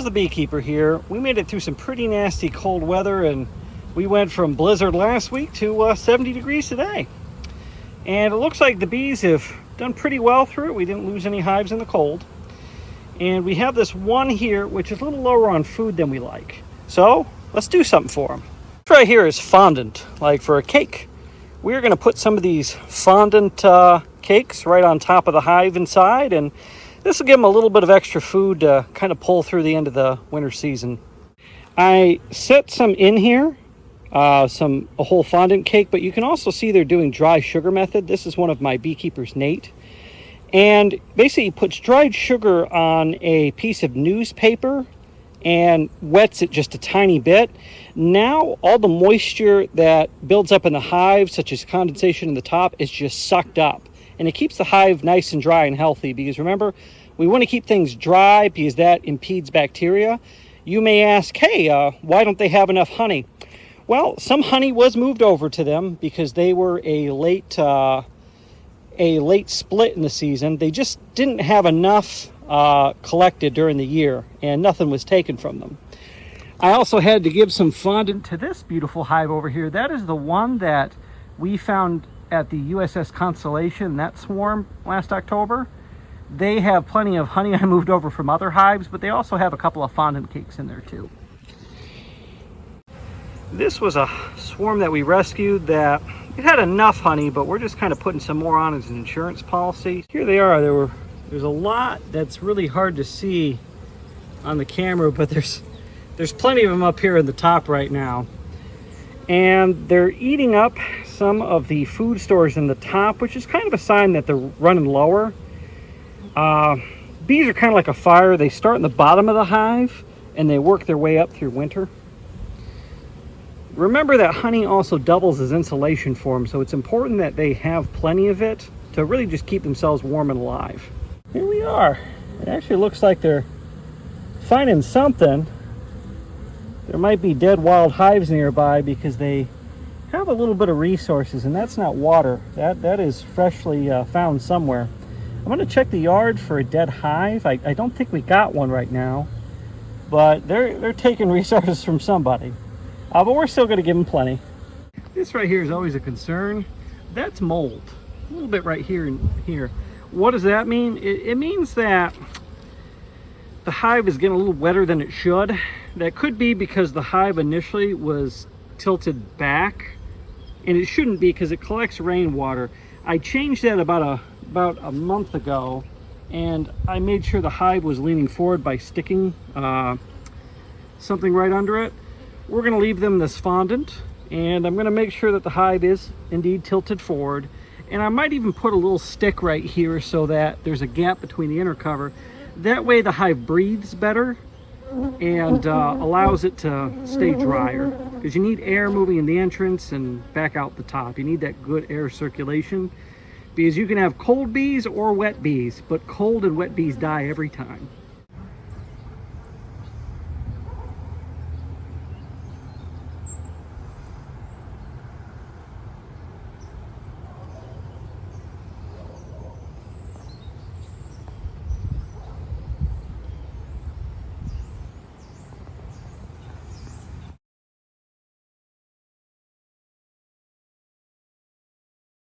Carol's the beekeeper here. We made it through some pretty nasty cold weather, and we went from blizzard last week to 70 degrees today. And it looks like the bees have done pretty well through it. We didn't lose any hives in the cold. And we have this one here, which is a little lower on food than we like. So let's do something for them. This right here is fondant, like for a cake. We're going to put some of these fondant cakes right on top of the hive inside, and this will give them a little bit of extra food to kind of pull through the end of the winter season. I set some in here, a whole fondant cake, but you can also see they're doing dry sugar method. This is one of my beekeepers, Nate. And basically he puts dried sugar on a piece of newspaper and wets it just a tiny bit. Now all the moisture that builds up in the hive, such as condensation in the top, is just sucked up. And it keeps the hive nice and dry and healthy, because remember, we want to keep things dry because that impedes bacteria. You may ask, hey, why don't they have enough honey? Well, some honey was moved over to them because they were a late split in the season. They just didn't have enough collected during the year, and nothing was taken from them. I also had to give some fondant to this beautiful hive over here. That is the one that we found at the USS Constellation, that swarm last October. They have plenty of honey I moved over from other hives, but they also have a couple of fondant cakes in there too. This was a swarm that we rescued that it had enough honey, but we're just kind of putting some more on as an insurance policy. Here they are. There's a lot that's really hard to see on the camera, but there's plenty of them up here in the top right now. And they're eating up some of the food stores in the top, which is kind of a sign that they're running lower. Bees are kind of like a fire. They start in the bottom of the hive and they work their way up through winter. Remember that honey also doubles as insulation for them, so it's important that they have plenty of it to really just keep themselves warm and alive. Here we are. It actually looks like they're finding something. There might be dead wild hives nearby because they have a little bit of resources, and that's not water. That is freshly found somewhere. I'm going to check the yard for a dead hive. I don't think we got one right now, but they're taking resources from somebody. But we're still going to give them plenty. This right here is always a concern. That's mold. A little bit right here and here. What does that mean? It means that the hive is getting a little wetter than it should. That could be because the hive initially was tilted back, and it shouldn't be because it collects rainwater. I changed that about a month ago, and I made sure the hive was leaning forward by sticking something right under it. We're going to leave them this fondant, and I'm going to make sure that the hive is indeed tilted forward. And I might even put a little stick right here so that there's a gap between the inner cover. That way the hive breathes better and allows it to stay drier, because you need air moving in the entrance and back out the top. You need that good air circulation, because you can have cold bees or wet bees, but cold and wet bees die every time.